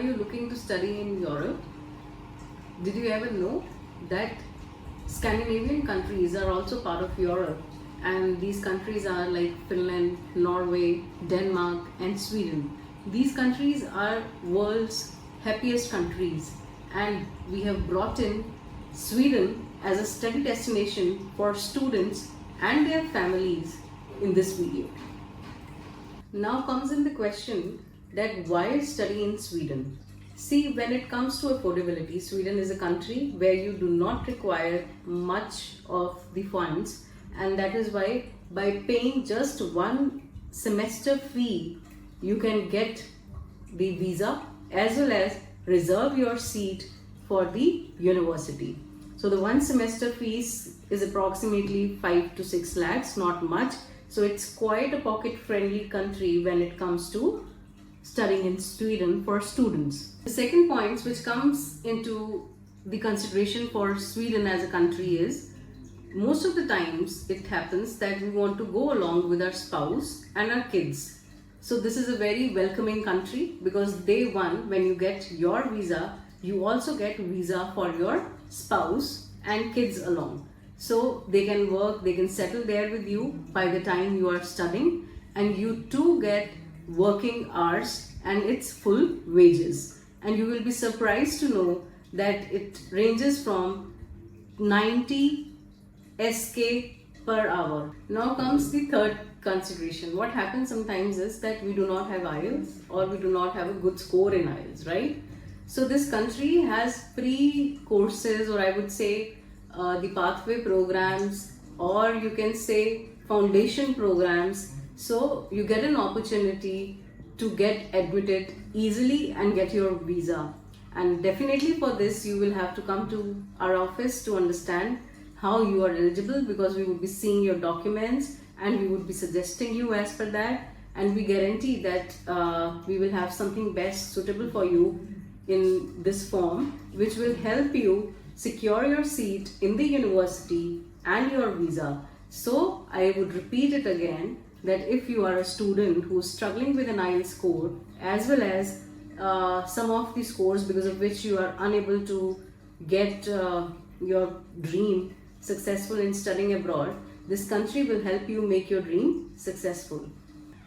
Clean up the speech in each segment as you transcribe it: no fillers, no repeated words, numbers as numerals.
are you looking to study in Europe? Did you ever know that Scandinavian countries are also part of Europe, and these countries are like Finland, Norway, Denmark and Sweden. These countries are world's happiest countries, and we have brought in Sweden as a study destination for students and their families in this video. Now comes in the question that why study in Sweden? See, when it comes to affordability, Sweden is a country where you do not require much of the funds, and that is why by paying just one semester fee, you can get the visa as well as reserve your seat for the university. So the one semester fees is approximately 5 to 6 lakhs, not much. So it's quite a pocket friendly country when it comes to studying in Sweden for students. The second point which comes into the consideration for Sweden as a country is, most of the times it happens that we want to go along with our spouse and our kids. So this is a very welcoming country because day one, when you get your visa, you also get visa for your spouse and kids along. So they can work, they can settle there with you by the time you are studying, and you too get working hours and it's full wages. And you will be surprised to know that it ranges from 90 SK per hour. Now comes the third consideration. What happens sometimes is that we do not have IELTS or we do not have a good score in IELTS, right? So this country has free courses, or I would say the pathway programs, or you can say foundation programs. So you get an opportunity to get admitted easily and get your visa. And definitely for this you will have to come to our office to understand how you are eligible, because we would be seeing your documents and we would be suggesting you as per that, and we guarantee that we will have something best suitable for you in this form, which will help you secure your seat in the university and your visa. So I would repeat it again, that if you are a student who is struggling with an IELTS score as well as some of the scores because of which you are unable to get your dream successful in studying abroad, this country will help you make your dream successful.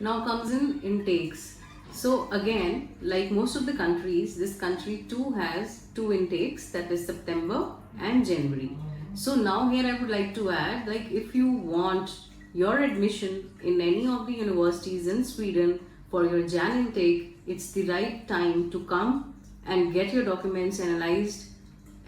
Now comes in intakes. So again, like most of the countries, this country too has two intakes, that is September and January. So now here I would like to add, like if you want your admission in any of the universities in Sweden for your Jan intake, it's the right time to come and get your documents analyzed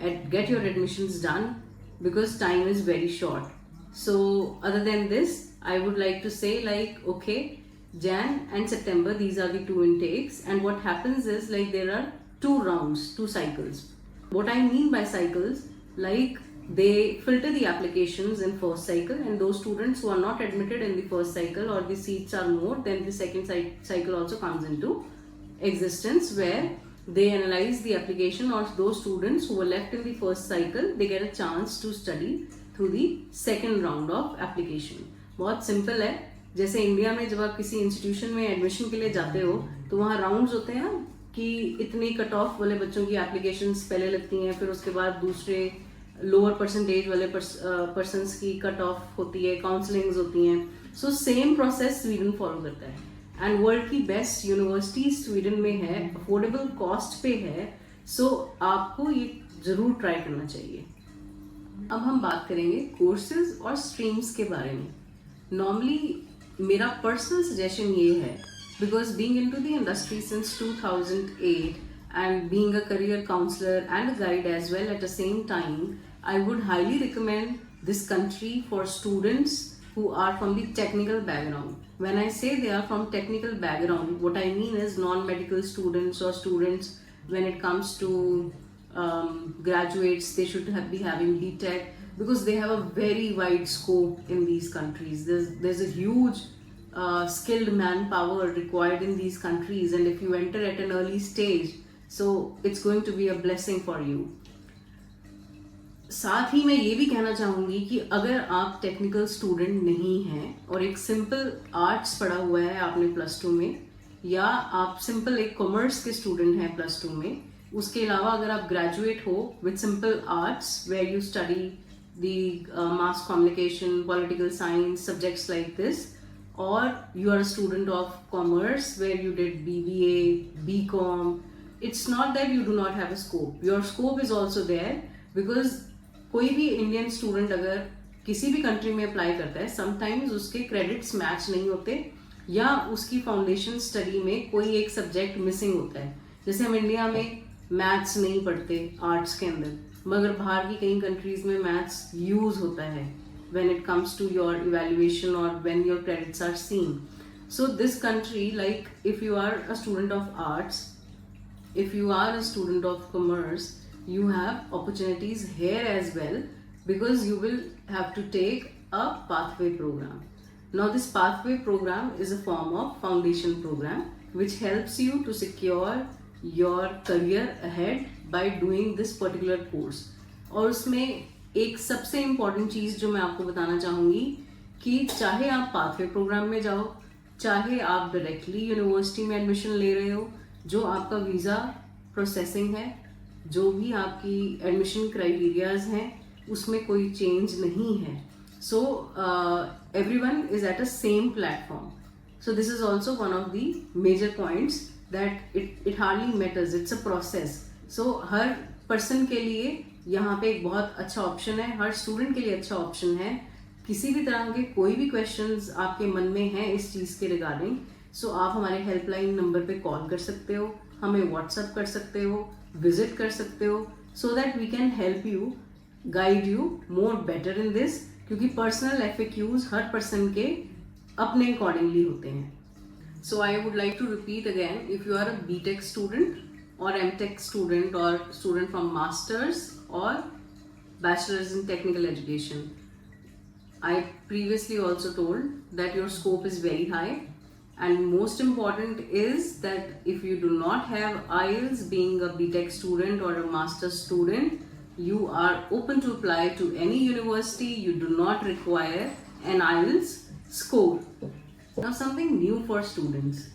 and get your admissions done, because time is very short. So other than this, I would like to say, like, okay, Jan and September, these are the two intakes, and what happens is, like, there are two rounds, two cycles. What I mean by cycles, like they filter the applications in first cycle, and those students who are not admitted in the first cycle or the seats are more, then the second cycle also comes into existence, where they analyze the application, or those students who were left in the first cycle, they get a chance to study through the second round of application. बहुत simple है. जैसे India में जब आप किसी institution में admission के लिए जाते हो तो वहाँ राउंड्स होते हैं ना, कि इतनी कट ऑफ वाले बच्चों की एप्लीकेशंस पहले लगती हैं, फिर उसके बाद दूसरे लोअर परसेंटेज वाले पर्सन्स की कट ऑफ होती है, काउंसलिंग्स होती हैं. So same process Sweden follow करता है, एंड वर्ल्ड की बेस्ट यूनिवर्सिटी स्वीडन में है, अफोर्डेबल कॉस्ट पे है. सो आपको ये जरूर ट्राई करना चाहिए. अब हम बात करेंगे कोर्सेज और स्ट्रीम्स के बारे में. नॉर्मली मेरा पर्सनल सजेशन ये है, because being into the industry since 2008 and being a career counselor and a guide as well at the same time, I would highly recommend this country for students who are from the technical background. When I say they are from technical background, what I mean is non-medical students or students when it comes to graduates, they should be having BTech, because they have a very wide scope in these countries. There's a huge skilled manpower required in these countries, and if you enter at an early stage, so it's going to be a blessing for you. साथ ही मैं ये भी कहना चाहूँगी कि अगर आप technical student नहीं हैं और एक सिंपल आर्ट्स पढ़ा हुआ है आपने +2 में, या आप सिंपल एक कॉमर्स के स्टूडेंट हैं +2 में, उसके अलावा अगर आप ग्रेजुएट हो with simple arts where you study the mass communication, political science, subjects like this, or you are a student of commerce where you did BBA, BCom, it's not that you do not have a scope. Your scope is also there because कोई भी Indian student अगर किसी भी country में apply करता है, sometimes उसके credits match नहीं होते या उसकी फाउंडेशन स्टडी में कोई एक सब्जेक्ट मिसिंग होता है. जैसे हम इंडिया में मैथ्स नहीं पढ़ते आर्ट्स के अंदर, मगर बाहर की कई कंट्रीज में मैथ्स यूज होता है when it comes to your evaluation or when your credits are seen. So this country, like if you are a student of arts, if you are a student of commerce, you have opportunities here as well because you will have to take a pathway program. Now this pathway program is a form of foundation program which helps you to secure your career ahead by doing this particular course. और उसमें एक सबसे important चीज़ जो मैं आपको बताना चाहूँगी कि चाहे आप पाथवे प्रोग्राम में जाओ, चाहे आप डायरेक्टली यूनिवर्सिटी में एडमिशन ले रहे हो, जो आपका वीज़ा प्रोसेसिंग है, जो भी आपकी एडमिशन क्राइटेरियाज हैं, उसमें कोई चेंज नहीं है. So everyone is at a same platform. So this is also one of the major points that it hardly matters, it's a process. So हर पर्सन के लिए यहाँ पे एक बहुत अच्छा ऑप्शन है, हर स्टूडेंट के लिए अच्छा ऑप्शन है. किसी भी तरह के कोई भी क्वेश्चंस आपके मन में हैं इस चीज़ के रिगार्डिंग, सो आप हमारे हेल्पलाइन नंबर पे कॉल कर सकते हो, हमें व्हाट्सएप कर सकते हो, विजिट कर सकते हो, so that we can help you, guide you more better in this. क्योंकि पर्सनल FAQs हर पर्सन के अपने अकॉर्डिंगली होते हैं. So I would like to repeat again, if you are a BTech student or MTech student or student from masters or bachelor's in technical education, I previously also told that your scope is very high, and most important is that if you do not have IELTS, being a BTech student or a master's student, you are open to apply to any university. You do not require an IELTS score. Now something new for students.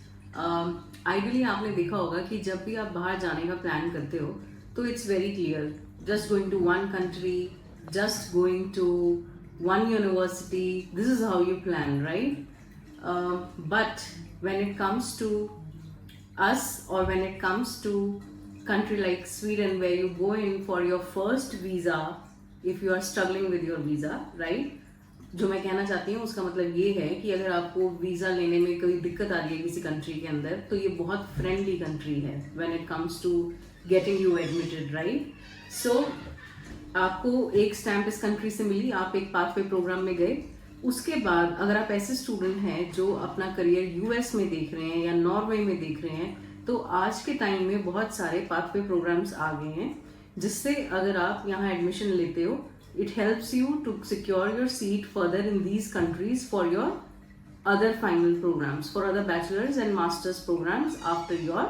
Ideally आपने देखा होगा कि जब भी आप बाहर जाने का प्लान करते हो तो it's very clear, just going to one country, just going to one university, this is how you plan, right? But when it comes to us or when it comes to country like Sweden where you go in for your first visa, if you are struggling with your visa, right? जो मैं कहना चाहती हूँ उसका मतलब ये है कि अगर आपको वीज़ा लेने में कोई दिक्कत आ रही है किसी कंट्री के अंदर, तो ये बहुत फ्रेंडली कंट्री है when it comes to getting you admitted, right? So आपको एक स्टैम्प इस कंट्री से मिली, आप एक पाथवे प्रोग्राम में गए. उसके बाद अगर आप ऐसे स्टूडेंट हैं जो अपना करियर US में देख रहे हैं या नॉर्वे में देख रहे हैं, तो आज के टाइम में बहुत सारे पाथवे प्रोग्राम्स आ गए हैं जिससे अगर आप यहाँ एडमिशन लेते हो, it helps you to secure your seat further in these countries for your other final programs, for other bachelor's and master's programs after your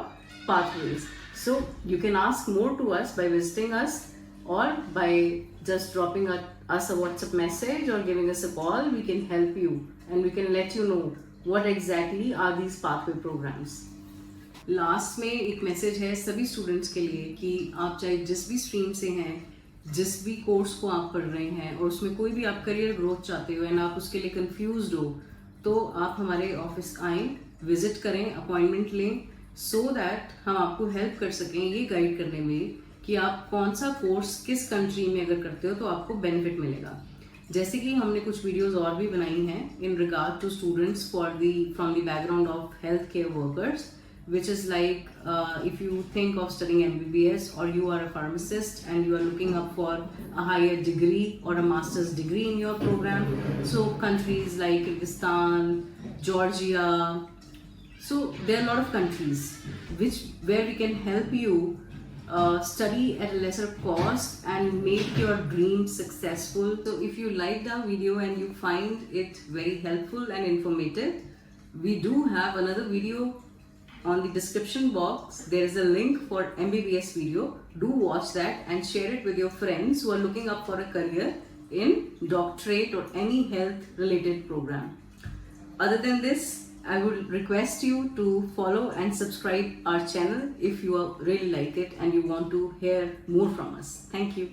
pathways. So you can ask more to us by visiting us or by just dropping us a WhatsApp message or giving us a call. We can help you and we can let you know what exactly are these pathway programs. Last में एक message है सभी students के लिए कि आप चाहे जिस भी स्ट्रीम से हैं, जिस भी कोर्स को आप पढ़ रहे हैं और उसमें कोई भी आप करियर ग्रोथ चाहते हो एंड आप उसके लिए कंफ्यूज्ड हो, तो आप हमारे ऑफिस आएँ, विजिट करें, अपॉइंटमेंट लें, सो दैट हम आपको हेल्प कर सकें ये गाइड करने में कि आप कौन सा कोर्स किस कंट्री में अगर करते हो तो आपको बेनिफिट मिलेगा. जैसे कि हमने कुछ वीडियोस और भी बनाई हैं in regard to students from the background of health care workers, which is like if you think of studying MBBS or you are a pharmacist and you are looking up for a higher degree or a master's degree in your program, so countries like Kyrgyzstan, Georgia, so there are a lot of countries where we can help you study at a lesser cost and make your dreams successful. So if you liked our video and you find it very helpful and informative, we do have another video on the description box. There is a link for MBBS video. Do watch that and share it with your friends who are looking up for a career in doctorate or any health related program. Other than this, I would request you to follow and subscribe our channel if you really like it and you want to hear more from us. Thank you.